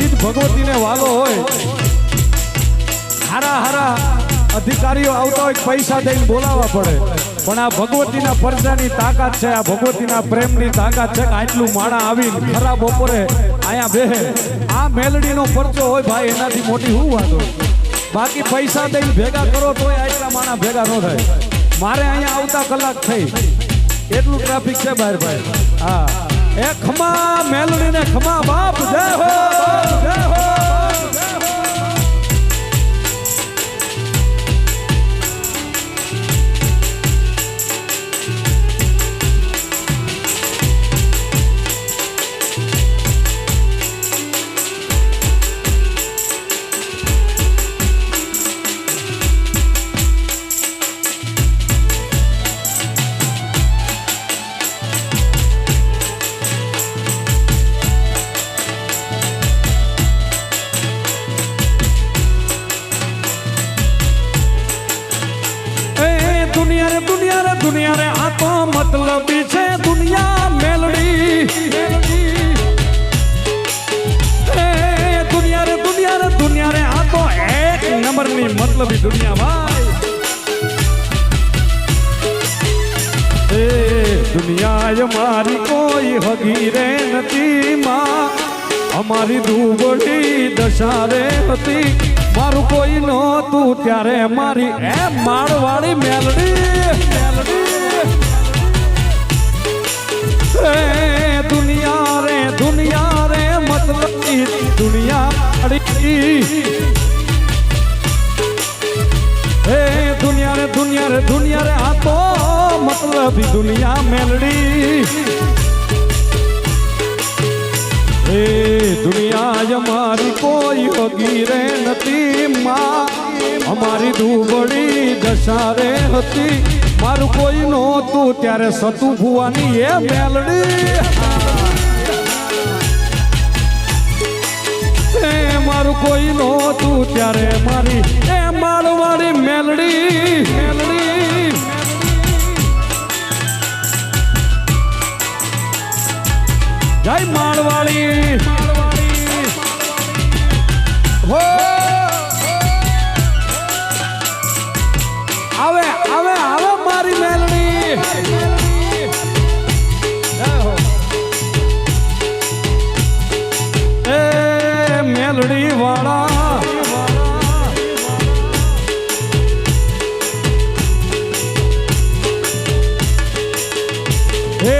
ઈ જ ભગવતીને વાલો હોય. હારા હારા અધિકારીઓ આવતા હોય પૈસા દઈને બોલાવવા પડે, પણ આ ભગવતીના પરજાની તાકાત છે, આ ભગવતીના પ્રેમની તાકાત છે કે આટલું માણા આવી ખરા બપોરે અહીંયા બેહે. આ મેલડીનો પરચો હોય ભાઈ, એનાથી મોટી શું વાત હોય? બાકી પૈસા દઈને ભેગા કરો તોય આટલા માણા ભેગા ન થાય. મારે અહીંયા આવતા કલાક થઈ, એટલું ટ્રાફિક છે બહાર ભાઈ. હા, એ ખમા મેલડીને ખમા બાપ, જય હો જય હો. દુનિયા રે આ તો મતલબી છે દુનિયા મેલડી. દુનિયા રે આ તો એક નંબરની મતલબી દુનિયા ભાઈ. દુનિયા મારી કોઈ હગી રે નથી માં, અમારી દુબળી દશા રે હતી. મારું કોઈ નહોતું ત્યારે મારી એ માળવાળી મેલડી. દુનિયા રે મતલબી દુનિયા. દુનિયા રે આ તો મતલબી દુનિયા મેલડી. દુનિયા અમારી કોઈ હગી રે નથી માં, અમારી દુબળી દશા રે હતી. મારું કોઈ નહોતું ત્યારે સતુ ભુવાની એ મેલડી. મારું કોઈ નહોતું ત્યારે મારી એ માળવાળી મેલડી. જય માળવાળી હો. આવે આવે આવે મારી મેલડી. એ મેલડી વાળા હે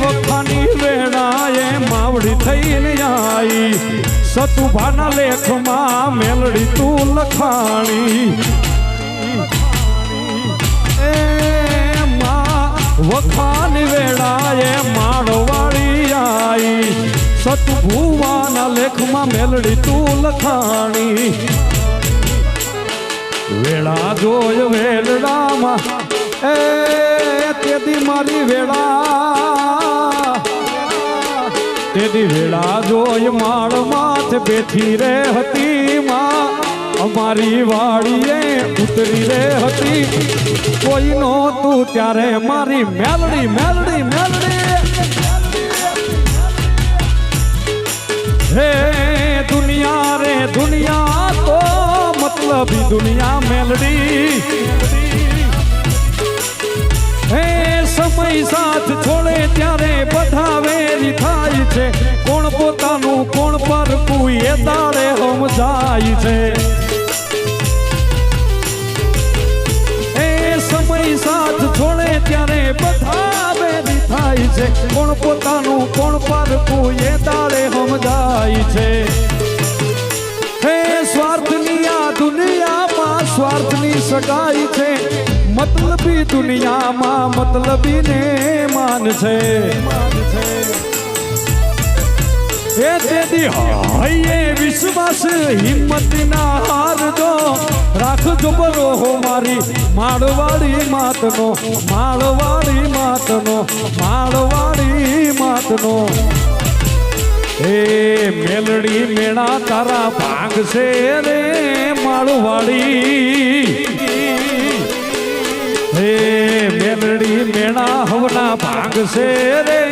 વખાની વેળાએ માવડી થઈને આઈ. સતુભાના લેખમાં મેલડી તું લખાણી. વખાની વેળાએ માળવાળી આઈ. સતભુવાના લેખમાં મેલડી તું લખાણી. વેળા જોય વેલડામાં એ તેથી મારી વેળા. તેથી વેળા જોય માળ માથે બેઠી રે હતી માં, અમારી વાડીએ ઉતરી રે હતી. કોઈ નહોતું ત્યારે મારી મેલડી મેલડી મેલડી. હે દુનિયા તો મતલબી દુનિયા મેલડી. હે સમય સાથ છોડે ત્યારે બધા વેરી થાય છે. કોણ પોતાનું કોણ પરકું એ દાડે સમજાય છે. સમય સાથ છોડે ત્યારે બધા વેરી થાય છે. કોણ પોતાનું કોણ પરકું એ દાડે સમજાય છે. હે સ્વાર્થની આ દુનિયામાં સ્વાર્થની સગાઈ છે. મતલબી દુનિયામાં મતલબી ને માન છે. એ તેથી હૈયે વિશ્વાસ હિંમત ના હારજો. રાખજો બરો મારી માળવાળી માતનો, માળવાળી માતનો, માળવાળી માતનો. હે મેલડી મેળા તારા ભાગ છે રે માળવાળી. હે મેલડી મેળા હવના ભાગ છે રે,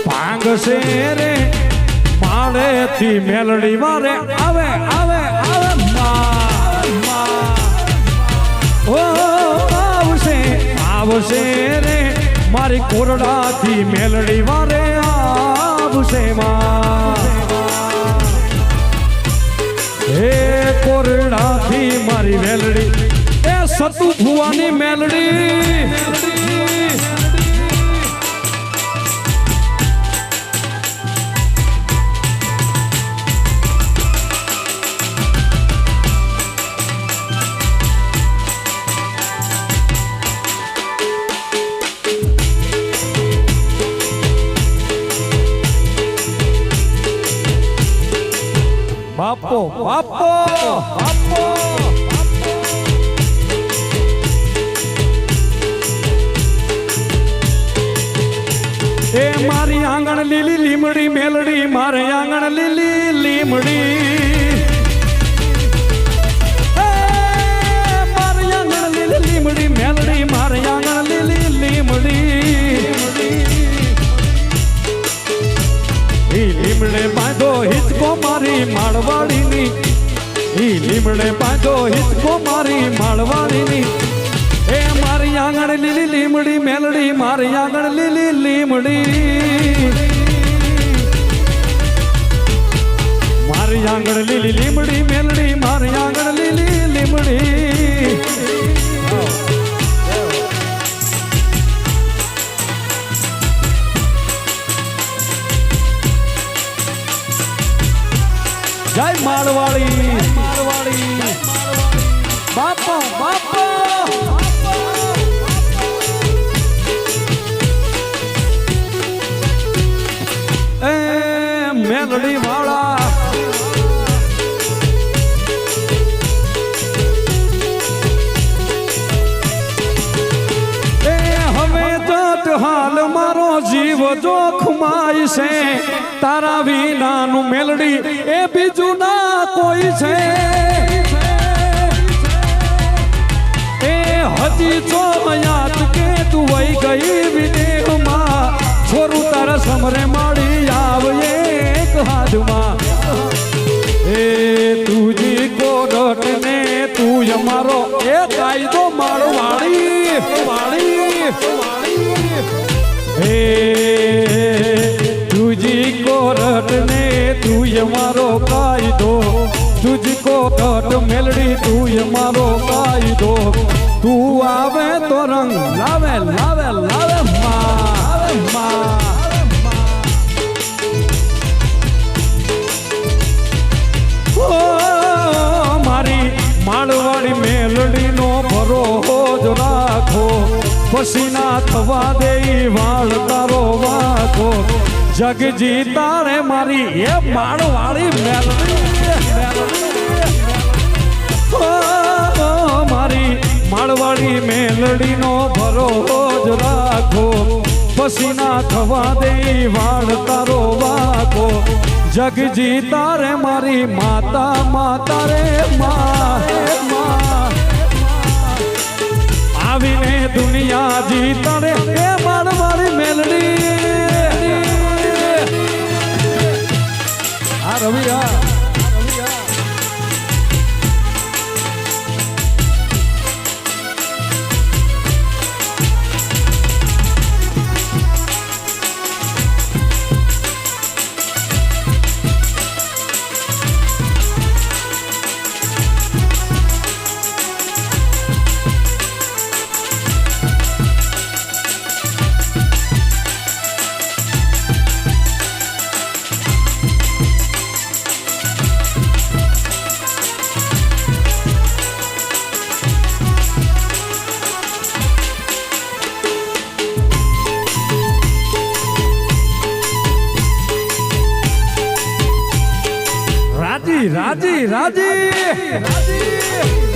ભાગ છે રે માળ ભાડેથી મેલડી વારે આવે આવે આવે ઓ આવશે આવશે રે મારી કોરડાથી મેલડી વારે આવશે હે કોરડાથી મારી મેલડી એ સતુ ભુવાની મેલડી બાપો બાપો બાપો એ મારી આંગણ લીલી લીમડી મેલડી મારે આંગણ લીલી લીમડી મારી આંગણ લીલી લીમડી મેલડી મારે આંગણ લીલી લીમડી લીમડે બાંધો હિચકો મારી માળવાડીની લીમડે બાંધો હિચકો મારી માળવાડીની એ મારી આંગણ લીલી લીમડી મેલડી મારી આંગણ લીલી લીમડી મારી આંગણ લીલી લીમડી મેલડી મારી આંગણ લીલી લીમડી જય માળવાડી માળવાડી બાપા બાપા એ મેલડી વાળા એ હવે જટ હાલ મારો જીવ જોખમાય છે તારા વિનાનું મેલડી એ બીજું ના કોઈ છે એ હજી છો યાદ કે તું વહી ગઈ વિદેહમાં છોરું તારા સમરે માડી આવ એક હાથમાં એ તુજી કોડટ ને તું અમારો એ કાયદો માળવાડી વાળી હે तुझी को रटने तू मारो कायदो तुझको रट मेलड़ी तू मारो कायदो तू आवे तो रंग लावे लावे लावे माँ मारी माळवाड़ी मेलड़ी नो भरोज राखो पसीना थवा दे वाल तारो वाखो जग जीता रे मारी ये माळवाड़ी मेलडी मारी माळवाड़ी मेलडी नो भरोज राखो पसीना थवा दे वाल तारो वाखो जग जीता रे मारी माता माता रे माँ आवीने दुनिया जीता रे ए माळवाड़ी मेलडी आ रविया राजी राजी राजी राजी